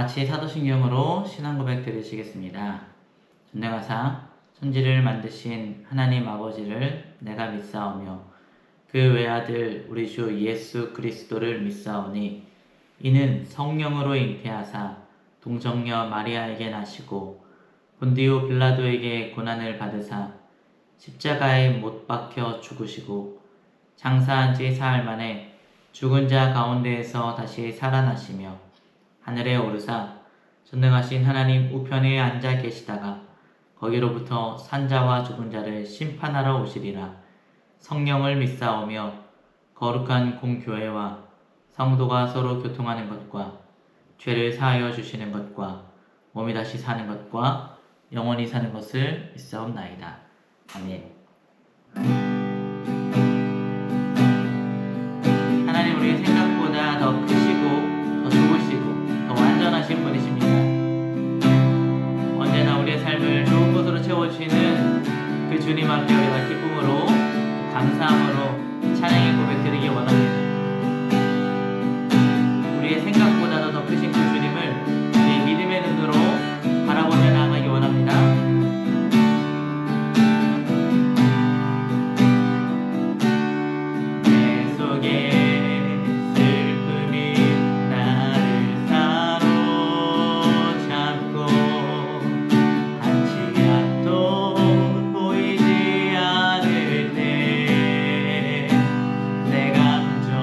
같이 사도신경으로 신앙 고백 드리시겠습니다. 전능하사 천지를 만드신 하나님 아버지를 내가 믿사오며 그 외아들 우리 주 예수 그리스도를 믿사오니 이는 성령으로 잉태하사 동정녀 마리아에게 나시고 본디오 빌라도에게 고난을 받으사 십자가에 못 박혀 죽으시고 장사한 지 사흘 만에 죽은 자 가운데에서 다시 살아나시며 하늘에 오르사 전능하신 하나님 우편에 앉아 계시다가 거기로부터 산자와 죽은 자를 심판하러 오시리라. 성령을 믿사오며 거룩한 공교회와 성도가 서로 교통하는 것과 죄를 사하여 주시는 것과 몸이 다시 사는 것과 영원히 사는 것을 믿사옵나이다. 아멘. 하나님 우리의 생각보다 더 크시고 더 좋으시고 더 완전하신 분이십니다. 언제나 우리의 삶을 좋은 것으로 채워주시는 그 주님 앞에 우리가 기쁨으로 감사함으로 찬양의 고백드리기 원합니다. 우리의 생각보다도 더 크신 그 주님을 우리의 믿음의 눈으로 바라보며 나아가기 원합니다. 내 속에 슬픔이 나를 사로잡고 한치 앞도 보이지 않을 때 내 감정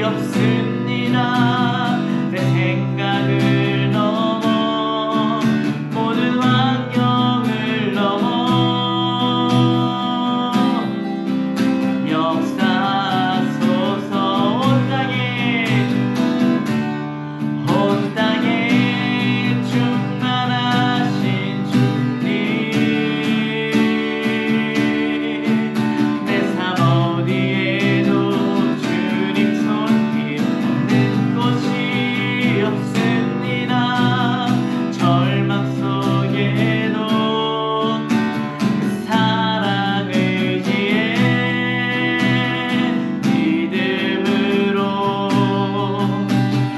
없습니다. 내 생각을 넘어 모든 환경을 넘어 역사하소서. 온 땅에 충만하신 주님, 내 삶 어디에도 주님 손길 없는 곳이 없습니다. 절망 속에도 사랑 의지에 믿음으로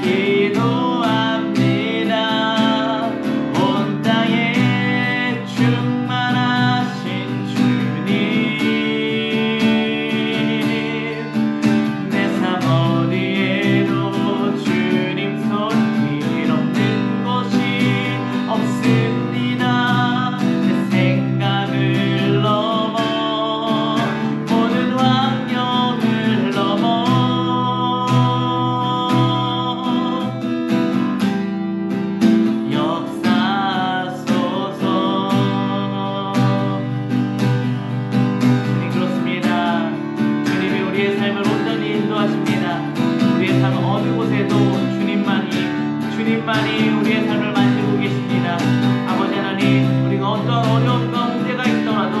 기도합니다. 온 땅에 충만하신 주님, 내 삶 어디에도 주님 손길 없는 곳이 없습니다. 내 생각을 넘어 모든 환경을 넘어 역사하소서. 주님 그렇습니다. 주님이 우리의 삶을 온전히 인도하십니다. 우리의 삶 어느 곳에도 주님만이 우리의 삶을 만지고 계십니다. 아버지 하나님, 우리가 어떤 어려움과 문제가 있더라도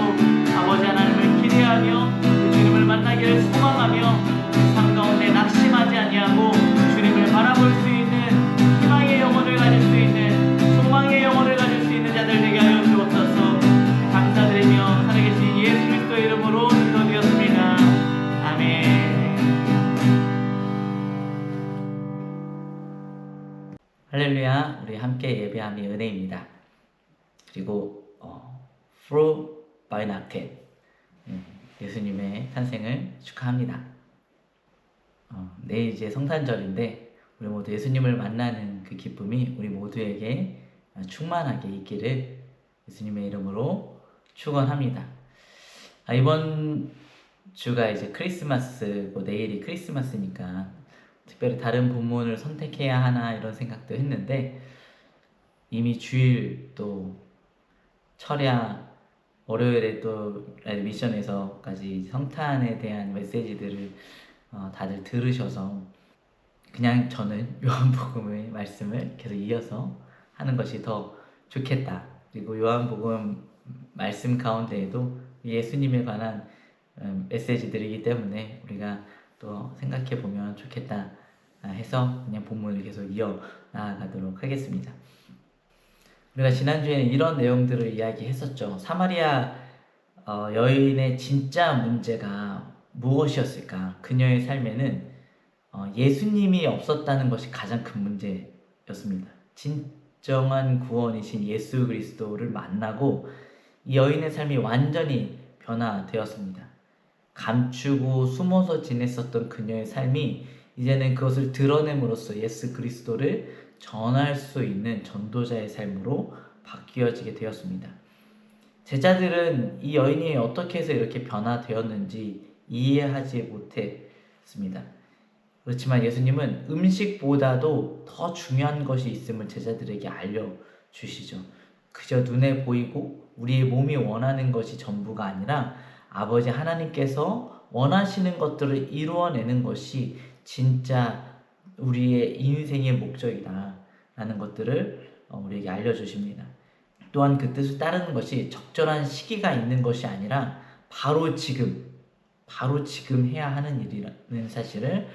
아버지 하나님을 기대하며 주님을 만나기를 소망하며 삶 가운데 낙심하지 아니하고 주님을 바라볼 수 있는 희망의 영혼을 가질 수 있는 소망의 영혼을 가질 수 있는 자들 되게 하여 주옵소서. 감사드리며 살아계신 예수 그리스도의 이름으로 기도드렸습니다. 아멘. 할렐루야. 우리 함께 예배함이 은혜입니다. 그리고 Through by Night, 예수님의 탄생을 축하합니다. 내일 이제 성탄절인데 우리 모두 예수님을 만나는 그 기쁨이 우리 모두에게 충만하게 있기를 예수님의 이름으로 축원합니다. 이번 주가 이제 크리스마스고 내일이 크리스마스니까 특별히 다른 본문을 선택해야 하나 이런 생각도 했는데 이미 주일 또 철야 월요일에 또 미션에서까지 성탄에 대한 메시지들을 다들 들으셔서 그냥 저는 요한복음의 말씀을 계속 이어서 하는 것이 더 좋겠다. 그리고 요한복음 말씀 가운데에도 예수님에 관한 메시지들이기 때문에 우리가 또 생각해 보면 좋겠다 해서 그냥 본문을 계속 이어 나아가도록 하겠습니다. 우리가 지난주에는 이런 내용들을 이야기했었죠. 사마리아 여인의 진짜 문제가 무엇이었을까? 그녀의 삶에는 예수님이 없었다는 것이 가장 큰 문제였습니다. 진정한 구원이신 예수 그리스도를 만나고 이 여인의 삶이 완전히 변화되었습니다. 감추고 숨어서 지냈었던 그녀의 삶이 이제는 그것을 드러냄으로써 예수 그리스도를 전할 수 있는 전도자의 삶으로 바뀌어지게 되었습니다. 제자들은 이 여인이 어떻게 해서 이렇게 변화되었는지 이해하지 못했습니다. 그렇지만 예수님은 음식보다도 더 중요한 것이 있음을 제자들에게 알려주시죠. 그저 눈에 보이고 우리의 몸이 원하는 것이 전부가 아니라 아버지 하나님께서 원하시는 것들을 이루어내는 것이 진짜 우리의 인생의 목적이다 라는 것들을 우리에게 알려주십니다. 또한 그 뜻을 따르는 것이 적절한 시기가 있는 것이 아니라 바로 지금 해야 하는 일이라는 사실을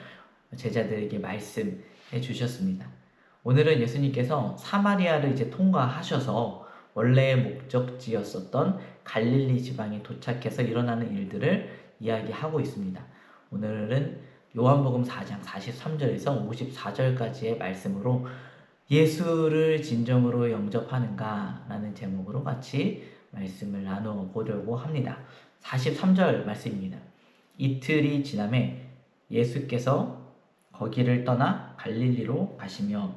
제자들에게 말씀해 주셨습니다. 오늘은 예수님께서 사마리아를 이제 통과하셔서 원래의 목적지였었던 갈릴리 지방에 도착해서 일어나는 일들을 이야기하고 있습니다. 오늘은 요한복음 4장 43절에서 54절까지의 말씀으로 예수를 진정으로 영접하는가? 라는 제목으로 같이 말씀을 나누어 보려고 합니다. 43절 말씀입니다. 이틀이 지남에 예수께서 거기를 떠나 갈릴리로 가시며,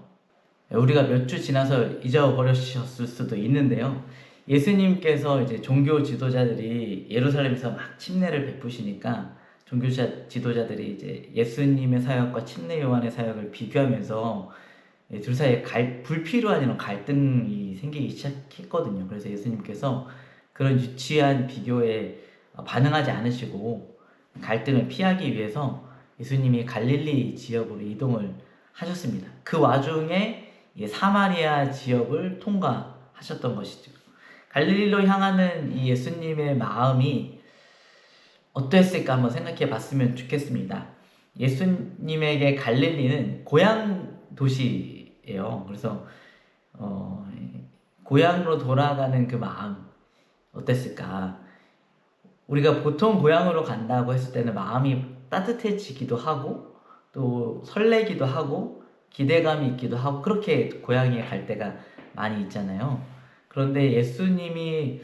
우리가 몇 주 지나서 잊어버리셨을 수도 있는데요. 예수님께서 이제 종교 지도자들이 예루살렘에서 막 침례를 베푸시니까 종교 지도자들이 이제 예수님의 사역과 침례 요한의 사역을 비교하면서 둘 사이에 불필요한 이런 갈등이 생기기 시작했거든요. 그래서 예수님께서 그런 유치한 비교에 반응하지 않으시고 갈등을 피하기 위해서 예수님이 갈릴리 지역으로 이동을 하셨습니다. 그 와중에 사마리아 지역을 통과하셨던 것이죠. 갈릴리로 향하는 이 예수님의 마음이 어땠을까 한번 생각해 봤으면 좋겠습니다. 예수님에게 갈릴리는 고향 도시예요. 그래서 고향으로 돌아가는 그 마음 어땠을까? 우리가 보통 고향으로 간다고 했을 때는 마음이 따뜻해지기도 하고 또 설레기도 하고 기대감이 있기도 하고 그렇게 고향에 갈 때가 많이 있잖아요. 그런데 예수님은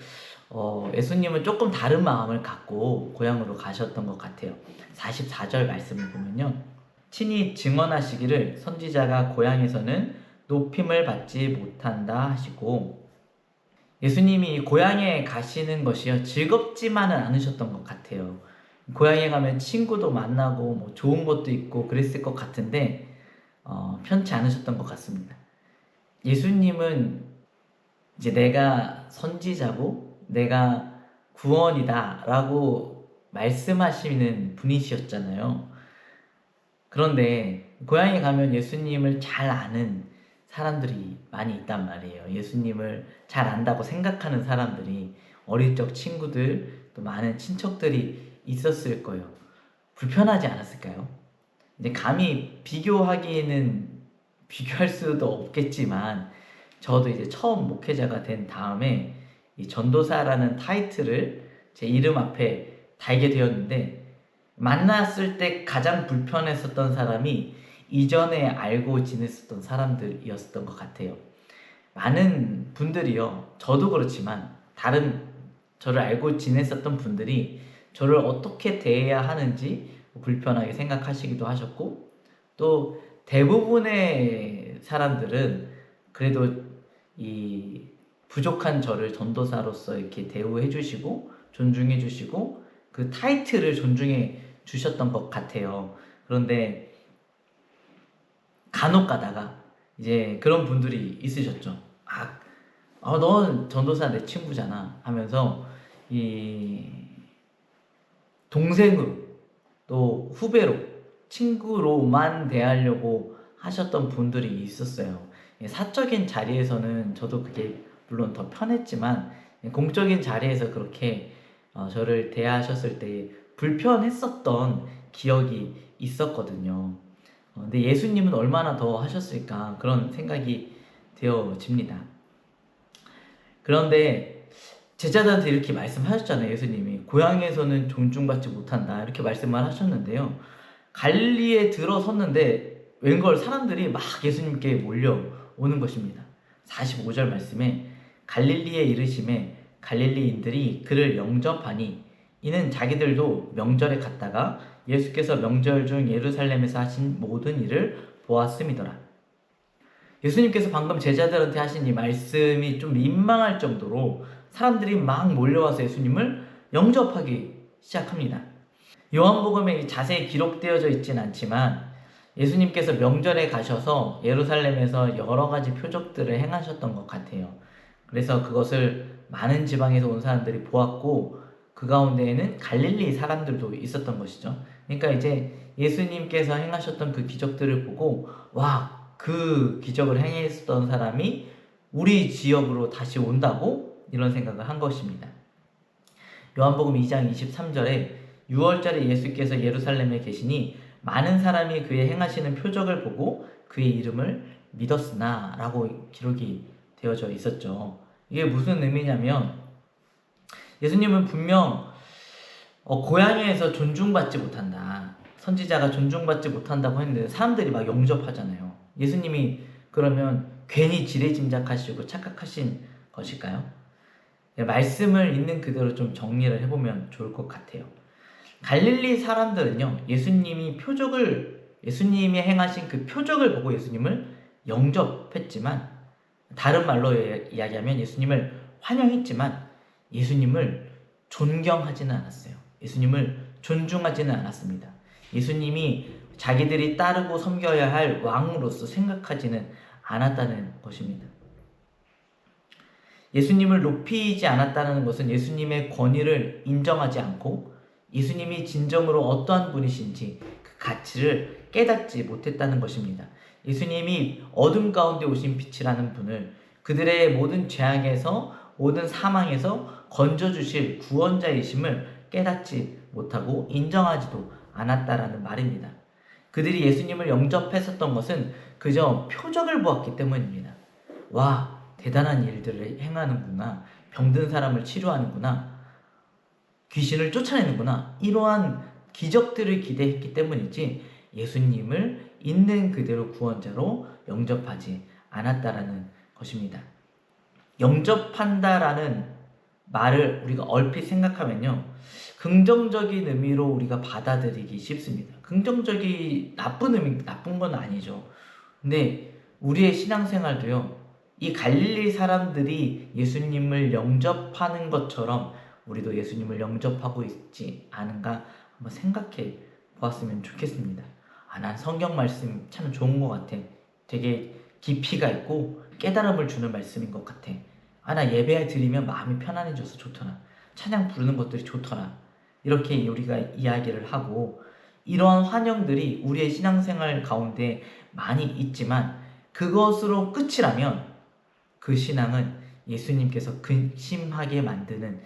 조금 다른 마음을 갖고 고향으로 가셨던 것 같아요. 44절 말씀을 보면요. 친히 증언하시기를 선지자가 고향에서는 높임을 받지 못한다 하시고, 예수님이 고향에 가시는 것이요 즐겁지만은 않으셨던 것 같아요. 고향에 가면 친구도 만나고 뭐 좋은 것도 있고 그랬을 것 같은데 편치 않으셨던 것 같습니다. 예수님은 이제 내가 선지자고 내가 구원이다 라고 말씀하시는 분이셨잖아요. 그런데 고향에 가면 예수님을 잘 아는 사람들이 많이 있단 말이에요. 예수님을 잘 안다고 생각하는 사람들이, 어릴 적 친구들, 또 많은 친척들이 있었을 거예요. 불편하지 않았을까요? 이제 감히 비교하기에는 비교할 수도 없겠지만, 저도 이제 처음 목회자가 된 다음에 이 전도사라는 타이틀을 제 이름 앞에 달게 되었는데, 만났을 때 가장 불편했었던 사람이 이전에 알고 지냈었던 사람들이었던 것 같아요. 많은 분들이요, 저도 그렇지만 다른 저를 알고 지냈었던 분들이 저를 어떻게 대해야 하는지 불편하게 생각하시기도 하셨고, 또 대부분의 사람들은 그래도 이 부족한 저를 전도사로서 이렇게 대우해 주시고 존중해 주시고 그 타이틀을 존중해 주셨던 것 같아요. 그런데 간혹 가다가 이제 그런 분들이 있으셨죠. 넌 전도사 내 친구잖아 하면서 이 동생으로 또 후배로 친구로만 대하려고 하셨던 분들이 있었어요. 사적인 자리에서는 저도 그게 물론 더 편했지만 공적인 자리에서 그렇게 저를 대하셨을 때 불편했었던 기억이 있었거든요. 근데 예수님은 얼마나 더 하셨을까 그런 생각이 되어집니다. 그런데 제자들한테 이렇게 말씀하셨잖아요. 예수님이 고향에서는 존중받지 못한다 이렇게 말씀을 하셨는데요. 갈릴리에 들어섰는데 웬걸 사람들이 막 예수님께 몰려오는 것입니다. 45절 말씀에 갈릴리에 이르심에 갈릴리인들이 그를 영접하니 이는 자기들도 명절에 갔다가 예수께서 명절 중 예루살렘에서 하신 모든 일을 보았음이더라. 예수님께서 방금 제자들한테 하신 이 말씀이 좀 민망할 정도로 사람들이 막 몰려와서 예수님을 영접하기 시작합니다. 요한복음에 자세히 기록되어져 있진 않지만 예수님께서 명절에 가셔서 예루살렘에서 여러 가지 표적들을 행하셨던 것 같아요. 그래서 그것을 많은 지방에서 온 사람들이 보았고 그 가운데에는 갈릴리 사람들도 있었던 것이죠. 그러니까 이제 예수님께서 행하셨던 그 기적들을 보고 그 기적을 행했던 사람이 우리 지역으로 다시 온다고 이런 생각을 한 것입니다. 요한복음 2장 23절에 6월절에 예수께서 예루살렘에 계시니 많은 사람이 그의 행하시는 표적을 보고 그의 이름을 믿었으나 라고 기록이 되어져 있었죠. 이게 무슨 의미냐면 예수님은 분명 고향에서 존중받지 못한다, 선지자가 존중받지 못한다고 했는데 사람들이 막 영접하잖아요. 예수님이 그러면 괜히 지레짐작하시고 착각하신 것일까요? 말씀을 있는 그대로 좀 정리를 해보면 좋을 것 같아요. 갈릴리 사람들은요, 예수님이 행하신 그 표적을 보고 예수님을 영접했지만, 다른 말로 이야기하면 예수님을 환영했지만 예수님을 존경하지는 않았어요. 예수님을 존중하지는 않았습니다. 예수님이 자기들이 따르고 섬겨야 할 왕으로서 생각하지는 않았다는 것입니다. 예수님을 높이지 않았다는 것은 예수님의 권위를 인정하지 않고 예수님이 진정으로 어떠한 분이신지 그 가치를 깨닫지 못했다는 것입니다. 예수님이 어둠 가운데 오신 빛이라는 분을 그들의 모든 죄악에서 모든 사망에서 건져주실 구원자이심을 깨닫지 못하고 인정하지도 않았다라는 말입니다. 그들이 예수님을 영접했었던 것은 그저 표적을 보았기 때문입니다. 와, 대단한 일들을 행하는구나. 병든 사람을 치료하는구나. 귀신을 쫓아내는구나. 이러한 기적들을 기대했기 때문이지 예수님을 있는 그대로 구원자로 영접하지 않았다라는 것입니다. 영접한다라는 말을 우리가 얼핏 생각하면요, 긍정적인 의미로 우리가 받아들이기 쉽습니다. 긍정적이 나쁜 건 아니죠. 근데 우리의 신앙생활도요, 이 갈릴리 사람들이 예수님을 영접하는 것처럼 우리도 예수님을 영접하고 있지 않은가 한번 생각해 보았으면 좋겠습니다. 난 성경 말씀 참 좋은 것 같아. 되게 깊이가 있고 깨달음을 주는 말씀인 것 같아. 나 예배 드리면 마음이 편안해져서 좋더라. 찬양 부르는 것들이 좋더라. 이렇게 우리가 이야기를 하고, 이러한 환영들이 우리의 신앙생활 가운데 많이 있지만 그것으로 끝이라면 그 신앙은 예수님께서 근심하게 만드는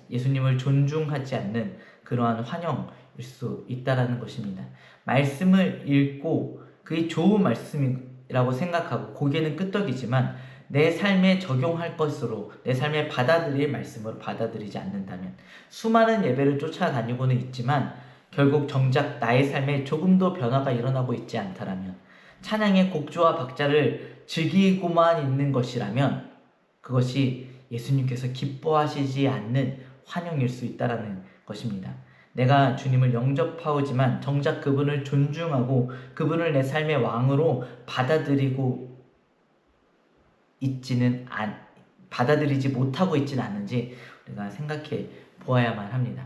예수님을 존중하지 않는 그러한 환영일 수 있다는 것입니다. 말씀을 읽고 그게 좋은 말씀이라고 생각하고 고개는 끄덕이지만 내 삶에 적용할 것으로, 내 삶에 받아들일 말씀으로 받아들이지 않는다면, 수많은 예배를 쫓아다니고는 있지만 결국 정작 나의 삶에 조금도 변화가 일어나고 있지 않다라면, 찬양의 곡조와 박자를 즐기고만 있는 것이라면 그것이 예수님께서 기뻐하시지 않는 환영일 수 있다는 것입니다. 내가 주님을 영접하오지만 정작 그분을 존중하고 그분을 내 삶의 왕으로 받아들이지 못하고 있지는 않은지 우리가 생각해 보아야만 합니다.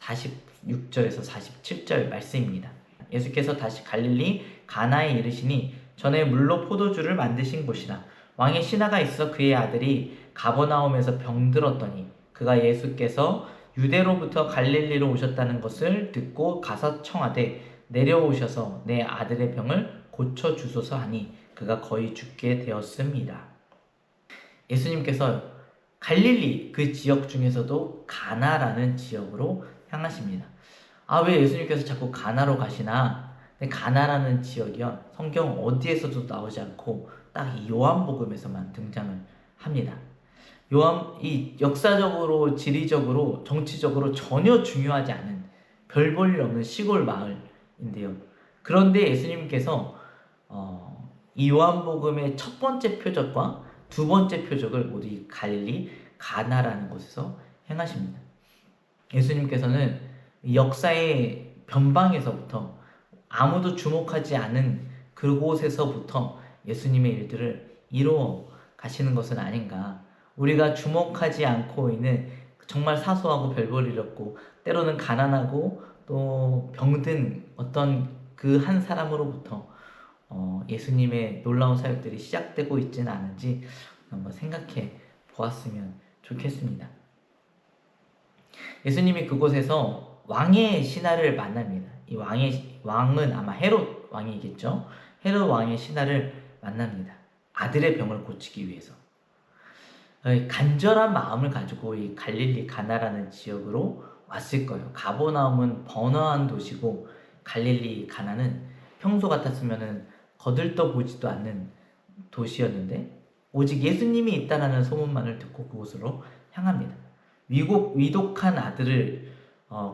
46절에서 47절 말씀입니다. 예수께서 다시 갈릴리 가나에 이르시니 전에 물로 포도주를 만드신 곳이라. 왕의 신하가 있어 그의 아들이 가버나움에서 병들었더니 그가 예수께서 유대로부터 갈릴리로 오셨다는 것을 듣고 가서 청하되 내려오셔서 내 아들의 병을 고쳐주소서 하니 그가 거의 죽게 되었습니다. 예수님께서 갈릴리 그 지역 중에서도 가나라는 지역으로 향하십니다. 왜 예수님께서 자꾸 가나로 가시나? 근데 가나라는 지역이요, 성경 어디에서도 나오지 않고 딱 이 요한복음에서만 등장을 합니다. 이 역사적으로, 지리적으로, 정치적으로 전혀 중요하지 않은 별 볼 일 없는 시골 마을인데요. 그런데 예수님께서 이 요한복음의 첫 번째 표적과 두 번째 표적을 모두 이 갈릴리 가나라는 곳에서 행하십니다. 예수님께서는 역사의 변방에서부터 아무도 주목하지 않은 그곳에서부터 예수님의 일들을 이루어 가시는 것은 아닌가. 우리가 주목하지 않고 있는 정말 사소하고 별 볼 일 없고 때로는 가난하고 또 병든 어떤 그 한 사람으로부터 예수님의 놀라운 사역들이 시작되고 있지는 않은지 한번 생각해 보았으면 좋겠습니다. 예수님이 그곳에서 왕의 신하를 만납니다. 이 왕은 아마 헤롯 왕이겠죠. 헤롯 왕의 신하를 만납니다. 아들의 병을 고치기 위해서. 간절한 마음을 가지고 이 갈릴리 가나라는 지역으로 왔을 거예요. 가버나움은 번화한 도시고 갈릴리 가나는 평소 같았으면은 거들떠 보지도 않는 도시였는데 오직 예수님이 있다라는 소문만을 듣고 그곳으로 향합니다. 위독한 아들을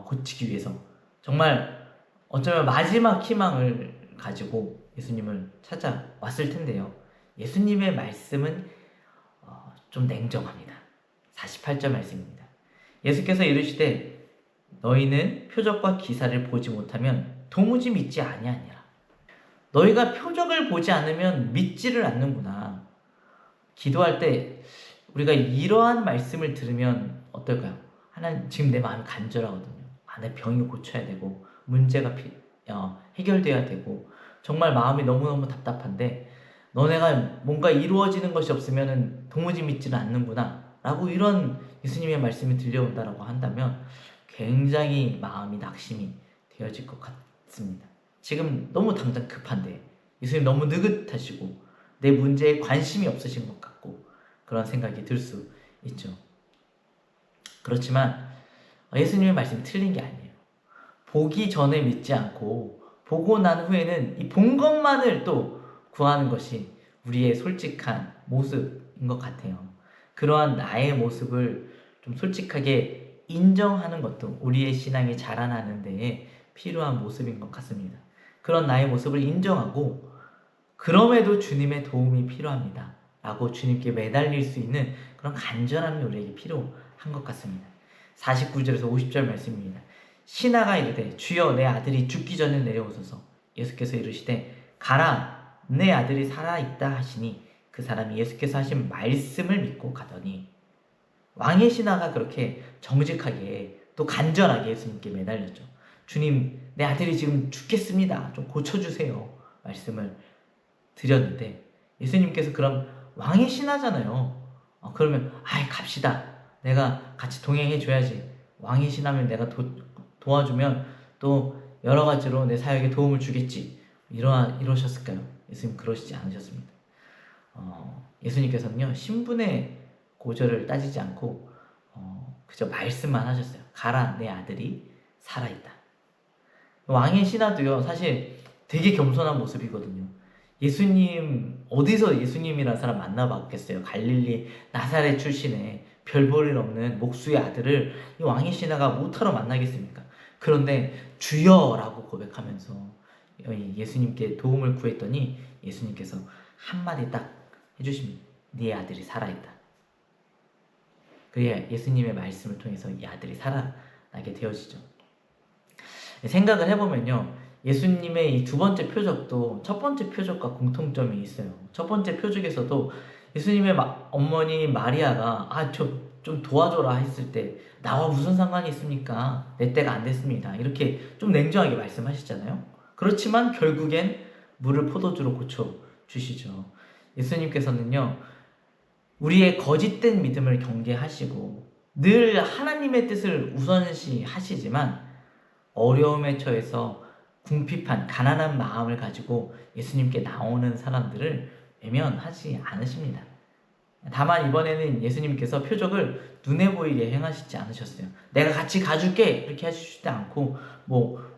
고치기 위해서, 정말 어쩌면 마지막 희망을 가지고 예수님을 찾아왔을 텐데요. 예수님의 말씀은 좀 냉정합니다. 48절 말씀입니다. 예수께서 이르시되 너희는 표적과 기사를 보지 못하면 도무지 믿지 아니하니라. 너희가 표적을 보지 않으면 믿지를 않는구나. 기도할 때 우리가 이러한 말씀을 들으면 어떨까요? 하나님, 지금 내 마음이 간절하거든요. 내 병이 고쳐야 되고 문제가 해결돼야 되고 정말 마음이 너무너무 답답한데 너네가 뭔가 이루어지는 것이 없으면 도무지 믿지는 않는구나 라고 이런 예수님의 말씀이 들려온다라고 한다면 굉장히 마음이 낙심이 되어질 것 같습니다. 지금 너무 당장 급한데 예수님 너무 느긋하시고 내 문제에 관심이 없으신 것 같고 그런 생각이 들 수 있죠. 그렇지만 예수님의 말씀이 틀린 게 아니에요. 보기 전에 믿지 않고 보고 난 후에는 이 본 것만을 또 구하는 것이 우리의 솔직한 모습인 것 같아요. 그러한 나의 모습을 좀 솔직하게 인정하는 것도 우리의 신앙이 자라나는 데에 필요한 모습인 것 같습니다. 그런 나의 모습을 인정하고 그럼에도 주님의 도움이 필요합니다 라고 주님께 매달릴 수 있는 그런 간절함이 우리에게 필요한 것 같습니다. 49절에서 50절 말씀입니다. 신하가 이르되 주여 내 아들이 죽기 전에 내려오소서. 예수께서 이르시되 가라 내 아들이 살아있다 하시니 그 사람이 예수께서 하신 말씀을 믿고 가더니 왕의 신하가 그렇게 정직하게 또 간절하게 예수님께 매달렸죠. 주님 내 아들이 지금 죽겠습니다. 좀 고쳐주세요. 말씀을 드렸는데 예수님께서 그럼 왕의 신하잖아요. 그러면 갑시다. 내가 같이 동행해 줘야지. 왕의 신하면 내가 도와주면 또 여러 가지로 내 사역에 도움을 주겠지. 이러셨을까요? 예수님 그러시지 않으셨습니다. 예수님께서는요 신분의 고절을 따지지 않고 그저 말씀만 하셨어요. 가라 내 아들이 살아있다. 왕의 신하도요 사실 되게 겸손한 모습이거든요. 예수님 어디서 예수님이라는 사람 만나봤겠어요. 갈릴리 나사렛 출신의 별 볼 일 없는 목수의 아들을 이 왕의 신하가 못하러 만나겠습니까? 그런데 주여라고 고백하면서 예수님께 도움을 구했더니 예수님께서 한마디 딱 해주십니다. 네 아들이 살아있다. 그래야 예수님의 말씀을 통해서 이 아들이 살아나게 되어지죠. 생각을 해보면요 예수님의 이 두 번째 표적도 첫 번째 표적과 공통점이 있어요. 첫 번째 표적에서도 예수님의 어머니 마리아가 좀 도와줘라 했을 때 나와 무슨 상관이 있습니까? 내 때가 안 됐습니다. 이렇게 좀 냉정하게 말씀하시잖아요. 그렇지만 결국엔 물을 포도주로 고쳐주시죠. 예수님께서는요 우리의 거짓된 믿음을 경계하시고 늘 하나님의 뜻을 우선시 하시지만 어려움에 처해서 궁핍한 가난한 마음을 가지고 예수님께 나오는 사람들을 외면하지 않으십니다. 다만 이번에는 예수님께서 표적을 눈에 보이게 행하시지 않으셨어요. 내가 같이 가줄게 이렇게 하시지도 않고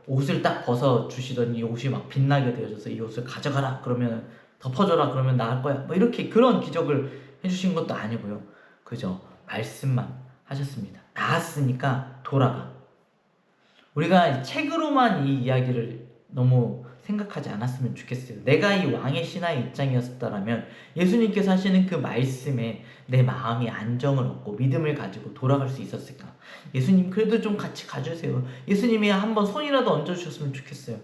옷을 딱 벗어 주시더니 옷이 막 빛나게 되어져서 이 옷을 가져가라 그러면 덮어줘라 그러면 나을 거야 이렇게 그런 기적을 해주신 것도 아니고요. 그저 말씀만 하셨습니다. 나았으니까 돌아가. 우리가 책으로만 이 이야기를 너무 생각하지 않았으면 좋겠어요. 내가 이 왕의 신하의 입장이었다면 예수님께서 하시는 그 말씀에 내 마음이 안정을 얻고 믿음을 가지고 돌아갈 수 있었을까? 예수님 그래도 좀 같이 가주세요. 예수님이 한번 손이라도 얹어주셨으면 좋겠어요.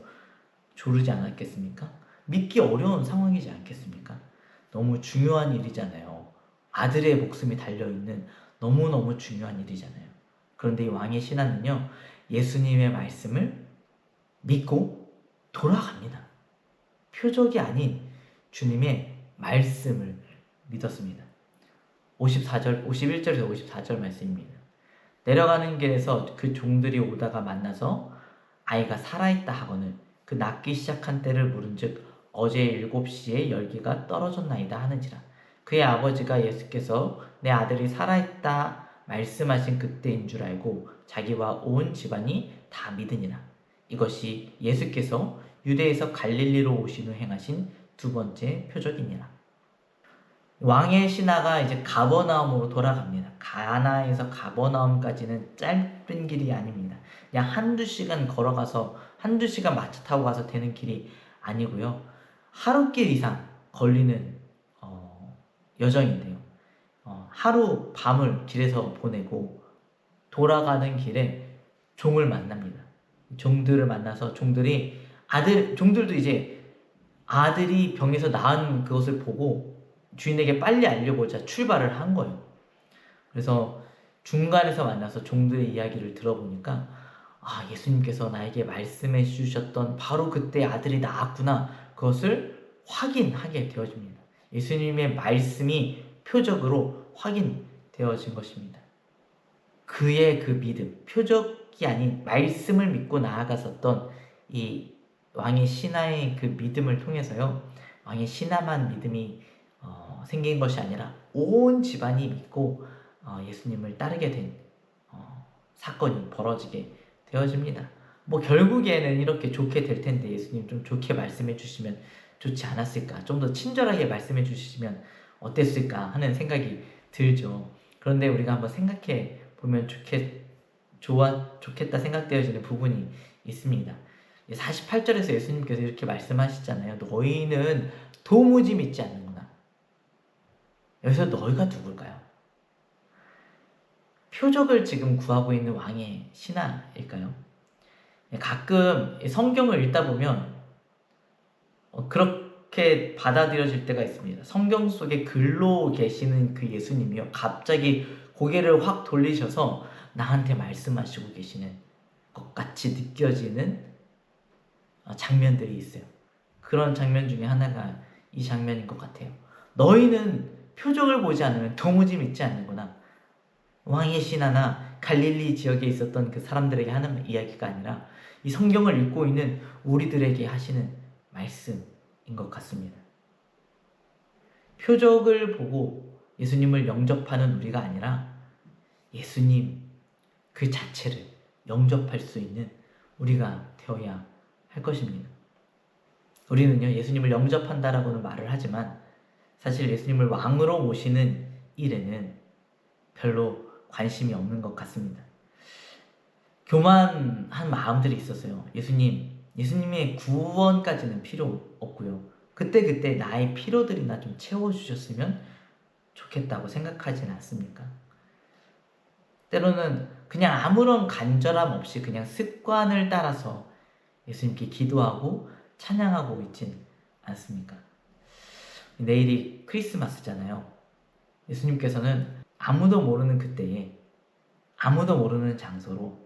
조르지 않았겠습니까? 믿기 어려운 상황이지 않겠습니까? 너무 중요한 일이잖아요. 아들의 목숨이 달려있는 너무너무 중요한 일이잖아요. 그런데 이 왕의 신하는요 예수님의 말씀을 믿고 돌아갑니다. 표적이 아닌 주님의 말씀을 믿었습니다. 51절에서 54절 말씀입니다. 내려가는 길에서 그 종들이 오다가 만나서 아이가 살아있다 하거늘 그 낫기 시작한 때를 물은즉 어제 7시에 열기가 떨어졌나이다 하는지라. 그의 아버지가 예수께서 내 아들이 살아있다 말씀하신 그때인 줄 알고 자기와 온 집안이 다 믿으니라. 이것이 예수께서 유대에서 갈릴리로 오신 후 행하신 두 번째 표적이니라. 왕의 신하가 이제 가버나움으로 돌아갑니다. 가나에서 가버나움까지는 짧은 길이 아닙니다. 그냥 한두 시간 걸어가서 한두 시간 마차 타고 가서 되는 길이 아니고요. 하루길 이상 걸리는 여정인데요. 하루 밤을 길에서 보내고 돌아가는 길에 종을 만납니다. 종들을 만나서 종들도 이제 아들이 병에서 나은 그것을 보고 주인에게 빨리 알려보자 출발을 한 거예요. 그래서 중간에서 만나서 종들의 이야기를 들어보니까 예수님께서 나에게 말씀해 주셨던 바로 그때 아들이 나왔구나. 그것을 확인하게 되어집니다. 예수님의 말씀이 표적으로 확인되어진 것입니다. 그의 그 믿음, 표적이 아닌 말씀을 믿고 나아갔었던 이 왕의 신하의 그 믿음을 통해서요, 왕의 신하만 믿음이 생긴 것이 아니라 온 집안이 믿고 예수님을 따르게 된 사건이 벌어지게 되어집니다. 뭐 결국에는 이렇게 좋게 될 텐데 예수님 좀 좋게 말씀해 주시면 좋지 않았을까, 좀 더 친절하게 말씀해 주시면 어땠을까 하는 생각이 들죠. 그런데 우리가 한번 생각해 보면 좋겠다 생각되어지는 부분이 있습니다. 48절에서 예수님께서 이렇게 말씀하시잖아요. 너희는 도무지 믿지 않는구나. 여기서 너희가 누굴까요? 표적을 지금 구하고 있는 왕의 신하일까요? 가끔 성경을 읽다 보면 그렇게 받아들여질 때가 있습니다. 성경 속에 글로 계시는 그 예수님이요, 갑자기 고개를 확 돌리셔서 나한테 말씀하시고 계시는 것 같이 느껴지는 장면들이 있어요. 그런 장면 중에 하나가 이 장면인 것 같아요. 너희는 표적을 보지 않으면 도무지 믿지 않는구나. 왕의 신하나 갈릴리 지역에 있었던 그 사람들에게 하는 이야기가 아니라 이 성경을 읽고 있는 우리들에게 하시는 말씀인 것 같습니다. 표적을 보고 예수님을 영접하는 우리가 아니라 예수님 그 자체를 영접할 수 있는 우리가 되어야 할 것입니다. 우리는요, 예수님을 영접한다라고는 말을 하지만 사실 예수님을 왕으로 모시는 일에는 별로 관심이 없는 것 같습니다. 교만한 마음들이 있었어요. 예수님의 구원까지는 필요 없고요. 그때 나의 필요들이나 좀 채워주셨으면 좋겠다고 생각하지는 않습니까? 때로는 그냥 아무런 간절함 없이 그냥 습관을 따라서 예수님께 기도하고 찬양하고 있진 않습니까? 내일이 크리스마스잖아요. 예수님께서는 아무도 모르는 그때에 아무도 모르는 장소로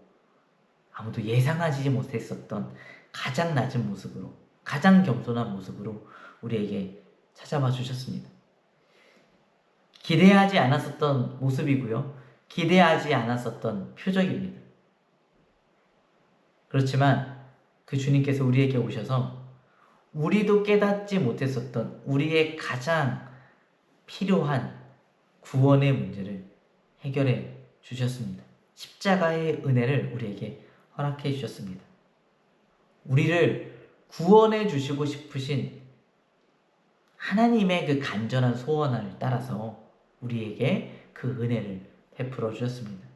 아무도 예상하지 못했었던 가장 낮은 모습으로, 가장 겸손한 모습으로 우리에게 찾아와 주셨습니다. 기대하지 않았었던 모습이고요, 기대하지 않았었던 표적입니다. 그렇지만 그 주님께서 우리에게 오셔서 우리도 깨닫지 못했었던 우리의 가장 필요한 구원의 문제를 해결해 주셨습니다. 십자가의 은혜를 우리에게 허락해 주셨습니다. 우리를 구원해 주시고 싶으신 하나님의 그 간절한 소원을 따라서 우리에게 그 은혜를 베풀어 주셨습니다.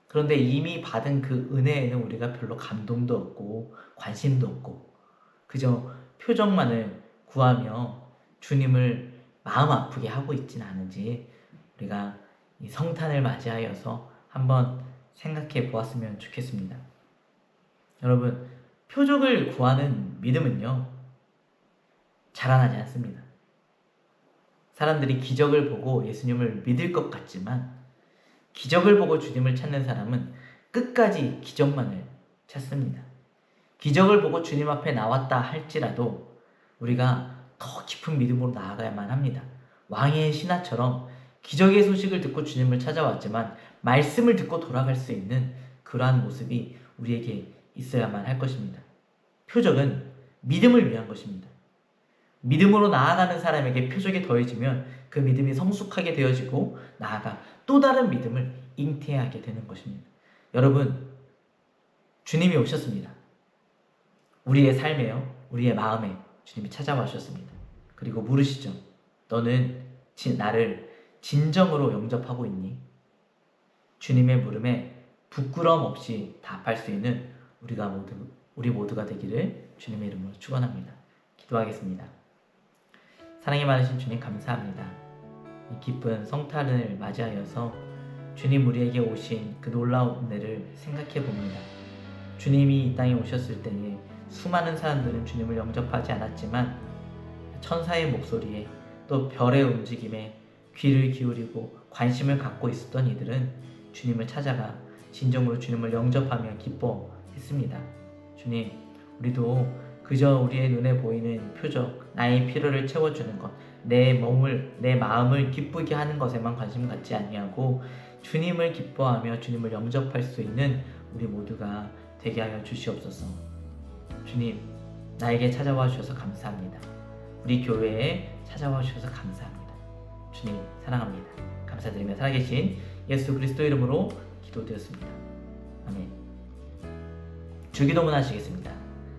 그런데 이미 받은 그 은혜에는 우리가 별로 감동도 없고 관심도 없고 그저 표적만을 구하며 주님을 마음 아프게 하고 있지는 않은지 우리가 이 성탄을 맞이하여서 한번 생각해 보았으면 좋겠습니다. 여러분, 표적을 구하는 믿음은요, 자라나지 않습니다. 사람들이 기적을 보고 예수님을 믿을 것 같지만 기적을 보고 주님을 찾는 사람은 끝까지 기적만을 찾습니다. 기적을 보고 주님 앞에 나왔다 할지라도 우리가 더 깊은 믿음으로 나아가야만 합니다. 왕의 신하처럼 기적의 소식을 듣고 주님을 찾아왔지만 말씀을 듣고 돌아갈 수 있는 그러한 모습이 우리에게 있어야만 할 것입니다. 표적은 믿음을 위한 것입니다. 믿음으로 나아가는 사람에게 표적이 더해지면 그 믿음이 성숙하게 되어지고 나아가 또 다른 믿음을 잉태하게 되는 것입니다. 여러분, 주님이 오셨습니다. 우리의 삶에요, 우리의 마음에 주님이 찾아와 주셨습니다. 그리고 물으시죠. 너는 나를 진정으로 영접하고 있니? 주님의 물음에 부끄러움 없이 답할 수 있는 우리 모두가 되기를 주님의 이름으로 축원합니다. 기도하겠습니다. 사랑이 많으신 주님, 감사합니다. 이 기쁜 성탄을 맞이하여서 주님 우리에게 오신 그 놀라운 은혜를 생각해 봅니다. 주님이 이 땅에 오셨을 때에 수많은 사람들은 주님을 영접하지 않았지만 천사의 목소리에 또 별의 움직임에 귀를 기울이고 관심을 갖고 있었던 이들은 주님을 찾아가 진정으로 주님을 영접하며 기뻐했습니다. 했습니다. 주님, 우리도 그저 우리의 눈에 보이는 표적, 나의 필요를 채워주는 것, 내 마음을 기쁘게 하는 것에만 관심 갖지 아니하고 주님을 기뻐하며 주님을 영접할 수 있는 우리 모두가 되게 하여 주시옵소서. 주님, 나에게 찾아와 주셔서 감사합니다. 우리 교회에 찾아와 주셔서 감사합니다. 주님, 사랑합니다. 감사드리며 살아계신 예수 그리스도 이름으로 기도드렸습니다. 아멘. 주기도문 하시겠습니다.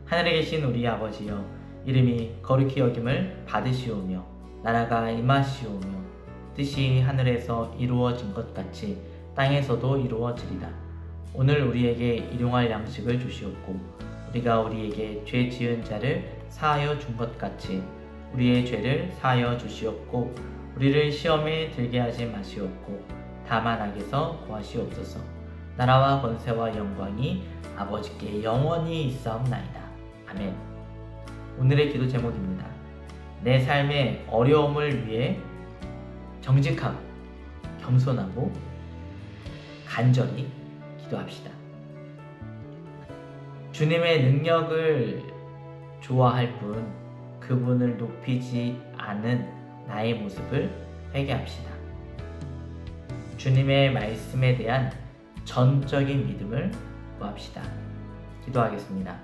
하늘에 계신 우리 아버지여, 이름이 거룩히 여김을 받으시오며 나라가 임하시오며 뜻이 하늘에서 이루어진 것 같이 땅에서도 이루어지리다. 오늘 우리에게 일용할 양식을 주시옵고 우리가 우리에게 죄 지은 자를 사하여 준 것 같이 우리의 죄를 사하여 주시옵고 우리를 시험에 들게 하지 마시옵고 다만 악에서 구하시옵소서. 나라와 권세와 영광이 아버지께 영원히 있사옵나이다. 아멘. 오늘의 기도 제목입니다. 내 삶의 어려움을 위해 정직하고 겸손하고 간절히 기도합시다. 주님의 능력을 좋아할 뿐 그분을 높이지 않은 나의 모습을 회개합시다. 주님의 말씀에 대한 전적인 믿음을 구합시다. 기도하겠습니다.